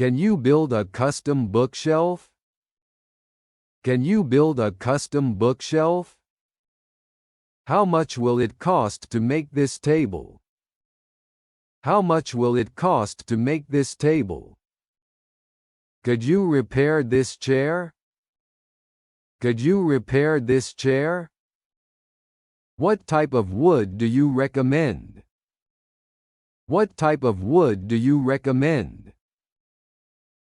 Can you build a custom bookshelf? Can you build a custom bookshelf? How much will it cost to make this table? How much will it cost to make this table? Could you repair this chair? Could you repair this chair? What type of wood do you recommend? What type of wood do you recommend?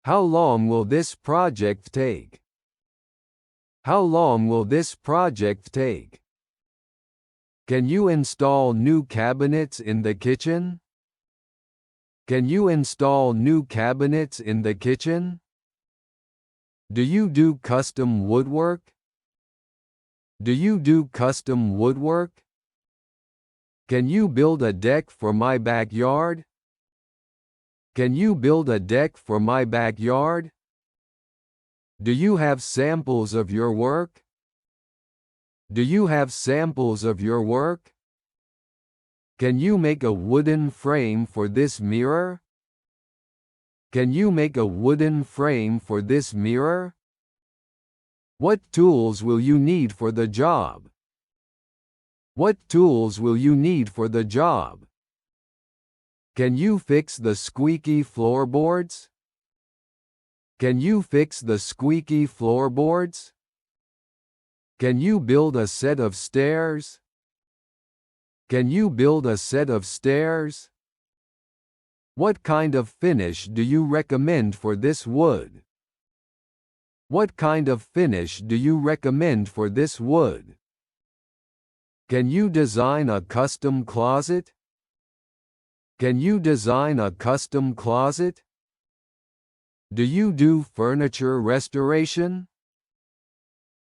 How long will this project take? How long will this project take? Can you install new cabinets in the kitchen? Can you install new cabinets in the kitchen? Do you do custom woodwork? Do you do custom woodwork? Can you build a deck for my backyard? Can you build a deck for my backyard? Do you have samples of your work? Do you have samples of your work? Can you make a wooden frame for this mirror? Can you make a wooden frame for this mirror? What tools will you need for the job? What tools will you need for the job? Can you fix the squeaky floorboards? Can you fix the squeaky floorboards? Can you build a set of stairs? Can you build a set of stairs? What kind of finish do you recommend for this wood? What kind of finish do you recommend for this wood? Can you design a custom closet? Can you design a custom closet? Do you do furniture restoration?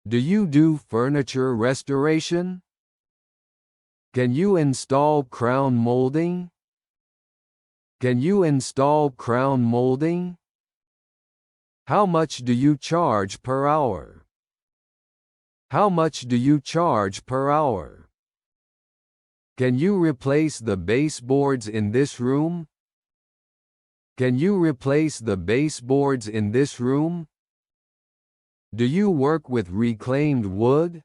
Do you do furniture restoration? Can you install crown molding? Can you install crown molding? How much do you charge per hour? How much do you charge per hour? Can you replace the baseboards in this room? Can you replace the baseboards in this room? Do you work with reclaimed wood?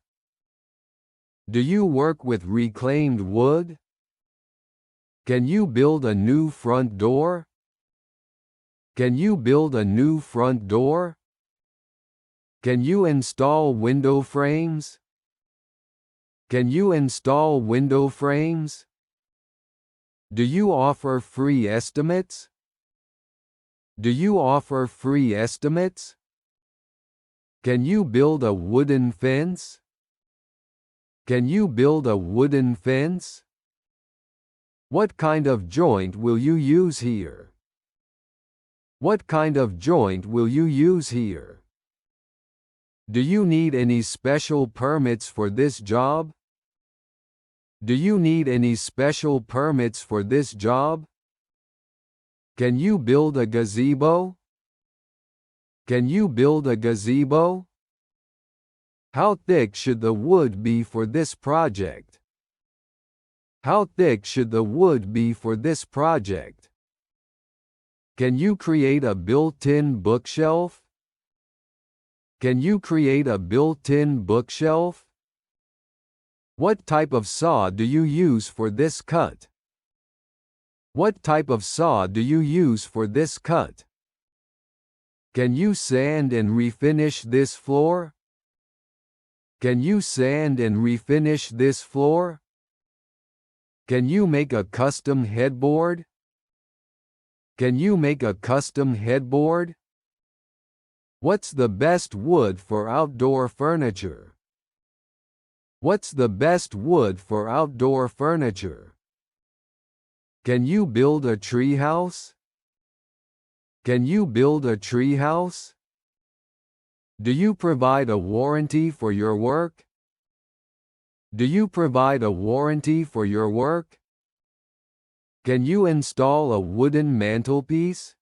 Do you work with reclaimed wood? Can you build a new front door? Can you build a new front door? Can you install window frames? Can you install window frames? Do you offer free estimates? Do you offer free estimates? Can you build a wooden fence? Can you build a wooden fence? What kind of joint will you use here? What kind of joint will you use here? Do you need any special permits for this job? Do you need any special permits for this job? Can you build a gazebo? Can you build a gazebo? How thick should the wood be for this project? How thick should the wood be for this project? Can you create a built-in bookshelf? Can you create a built-in bookshelf? What type of saw do you use for this cut? What type of saw do you use for this cut? Can you sand and refinish this floor? Can you sand and refinish this floor? Can you make a custom headboard? Can you make a custom headboard? What's the best wood for outdoor furniture? What's the best wood for outdoor furniture? Can you build a treehouse? Can you build a treehouse? Do you provide a warranty for your work? Do you provide a warranty for your work? Can you install a wooden mantelpiece?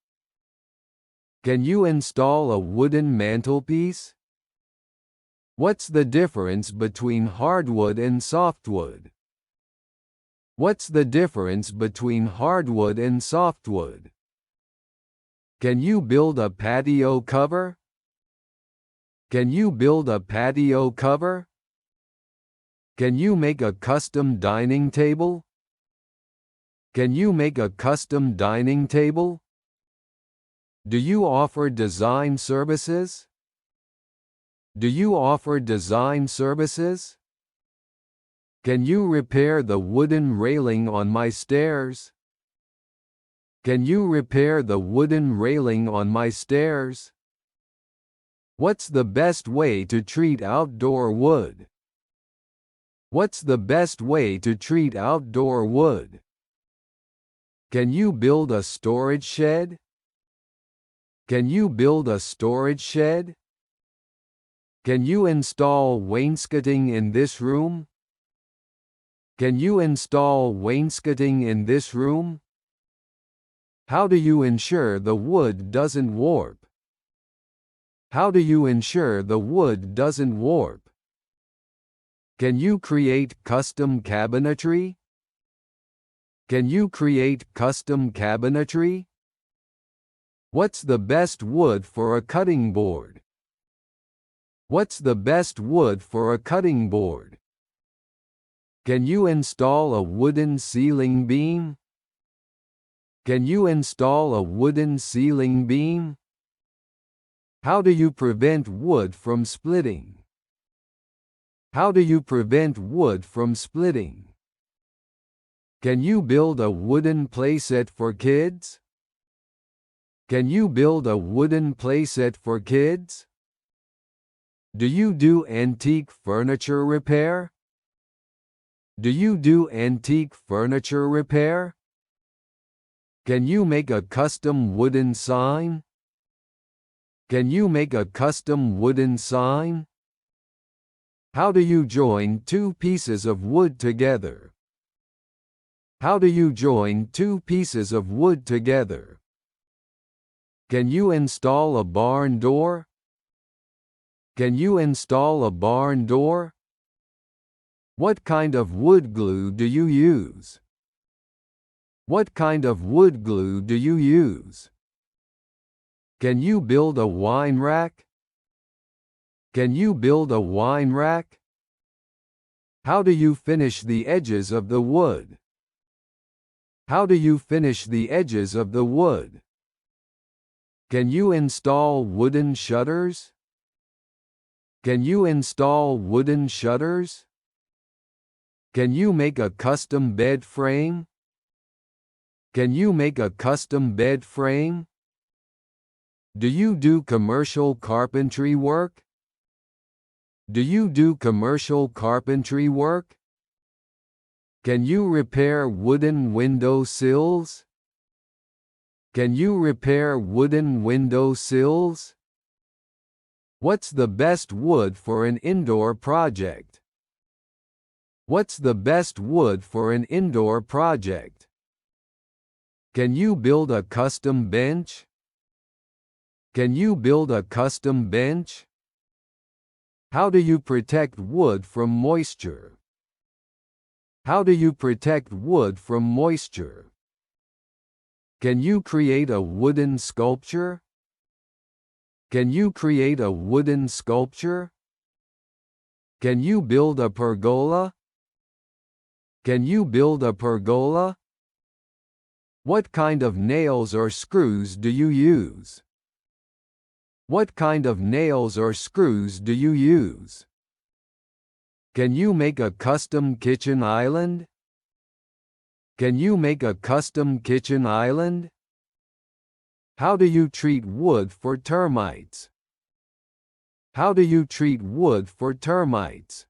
Can you install a wooden mantelpiece? What's the difference between hardwood and softwood? What's the difference between hardwood and softwood? Can you build a patio cover? Can you build a patio cover? Can you make a custom dining table? Can you make a custom dining table? Do you offer design services? Do you offer design services? Can you repair the wooden railing on my stairs? Can you repair the wooden railing on my stairs? What's the best way to treat outdoor wood? What's the best way to treat outdoor wood? Can you build a storage shed? Can you build a storage shed? Can you install wainscoting in this room? Can you install wainscoting in this room? How do you ensure the wood doesn't warp? How do you ensure the wood doesn't warp? Can you create custom cabinetry? Can you create custom cabinetry? What's the best wood for a cutting board? What's the best wood for a cutting board? Can you install a wooden ceiling beam? Can you install a wooden ceiling beam? How do you prevent wood from splitting? How do you prevent wood from splitting? Can you build a wooden playset for kids? Can you build a wooden playset for kids? Do you do antique furniture repair? Do you do antique furniture repair? Can you make a custom wooden sign? Can you make a custom wooden sign? How do you join two pieces of wood together? How do you join two pieces of wood together? Can you install a barn door? Can you install a barn door? What kind of wood glue do you use? What kind of wood glue do you use? Can you build a wine rack? Can you build a wine rack? How do you finish the edges of the wood? How do you finish the edges of the wood? Can you install wooden shutters? Can you install wooden shutters? Can you make a custom bed frame? Can you make a custom bed frame? Do you do commercial carpentry work? Do you do commercial carpentry work? Can you repair wooden window sills? Can you repair wooden window sills? What's the best wood for an indoor project? What's the best wood for an indoor project? Can you build a custom bench? Can you build a custom bench? How do you protect wood from moisture? How do you protect wood from moisture? Can you create a wooden sculpture? Can you create a wooden sculpture? Can you build a pergola? Can you build a pergola? What kind of nails or screws do you use? What kind of nails or screws do you use? Can you make a custom kitchen island? Can you make a custom kitchen island? How do you treat wood for termites? How do you treat wood for termites?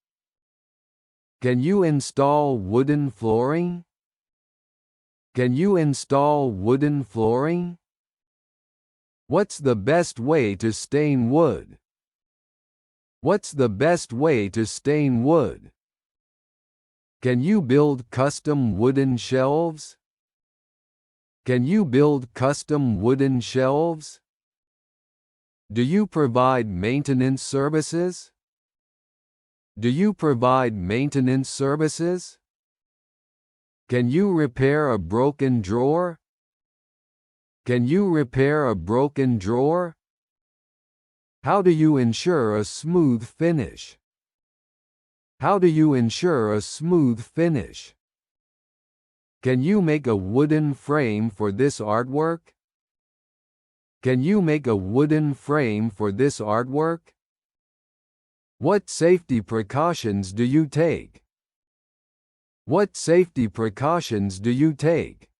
Can you install wooden flooring? Can you install wooden flooring? What's the best way to stain wood? What's the best way to stain wood? Can you build custom wooden shelves? Can you build custom wooden shelves? Do you provide maintenance services? Do you provide maintenance services? Can you repair a broken drawer? Can you repair a broken drawer? How do you ensure a smooth finish? How do you ensure a smooth finish? Can you make a wooden frame for this artwork? Can you make a wooden frame for this artwork? What safety precautions do you take? What safety precautions do you take?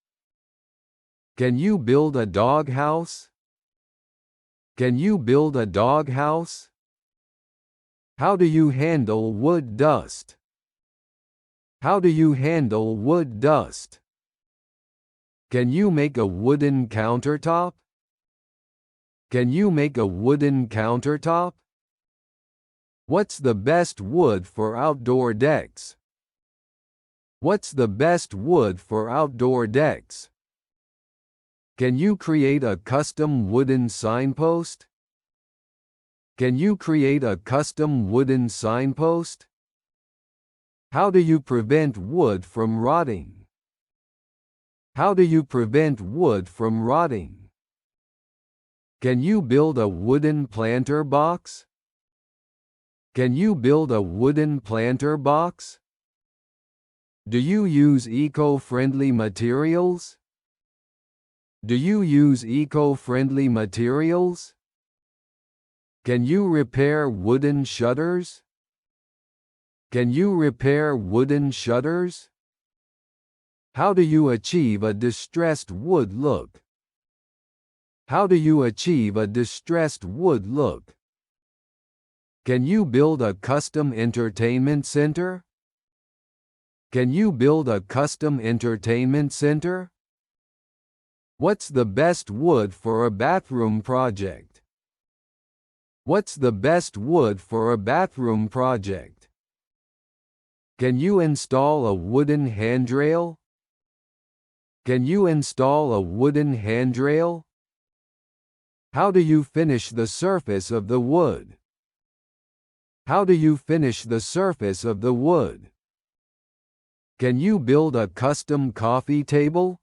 Can you build a doghouse? Can you build a doghouse? How do you handle wood dust? How do you handle wood dust? Can you make a wooden countertop? Can you make a wooden countertop? What's the best wood for outdoor decks? What's the best wood for outdoor decks? Can you create a custom wooden signpost? Can you create a custom wooden signpost? How do you prevent wood from rotting? How do you prevent wood from rotting? Can you build a wooden planter box? Can you build a wooden planter box? Do you use eco-friendly materials? Do you use eco-friendly materials? Can you repair wooden shutters? Can you repair wooden shutters? How do you achieve a distressed wood look? How do you achieve a distressed wood look? Can you build a custom entertainment center? Can you build a custom entertainment center? What's the best wood for a bathroom project? What's the best wood for a bathroom project? Can you install a wooden handrail? Can you install a wooden handrail? How do you finish the surface of the wood? How do you finish the surface of the wood? Can you build a custom coffee table?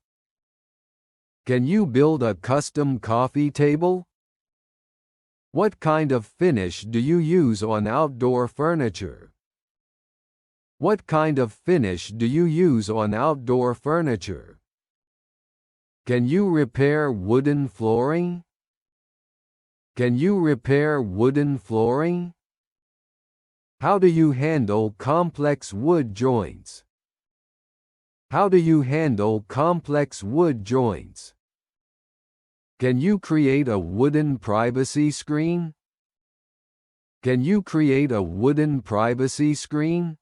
Can you build a custom coffee table? What kind of finish do you use on outdoor furniture? What kind of finish do you use on outdoor furniture? Can you repair wooden flooring? Can you repair wooden flooring? How do you handle complex wood joints? How do you handle complex wood joints? Can you create a wooden privacy screen? Can you create a wooden privacy screen?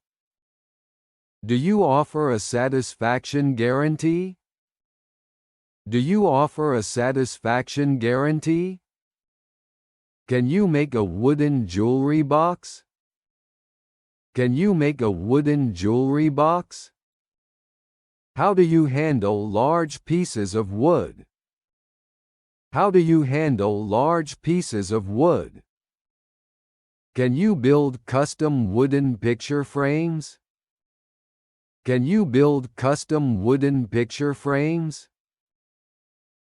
Do you offer a satisfaction guarantee? Do you offer a satisfaction guarantee? Can you make a wooden jewelry box? Can you make a wooden jewelry box? How do you handle large pieces of wood? How do you handle large pieces of wood? Can you build custom wooden picture frames? Can you build custom wooden picture frames?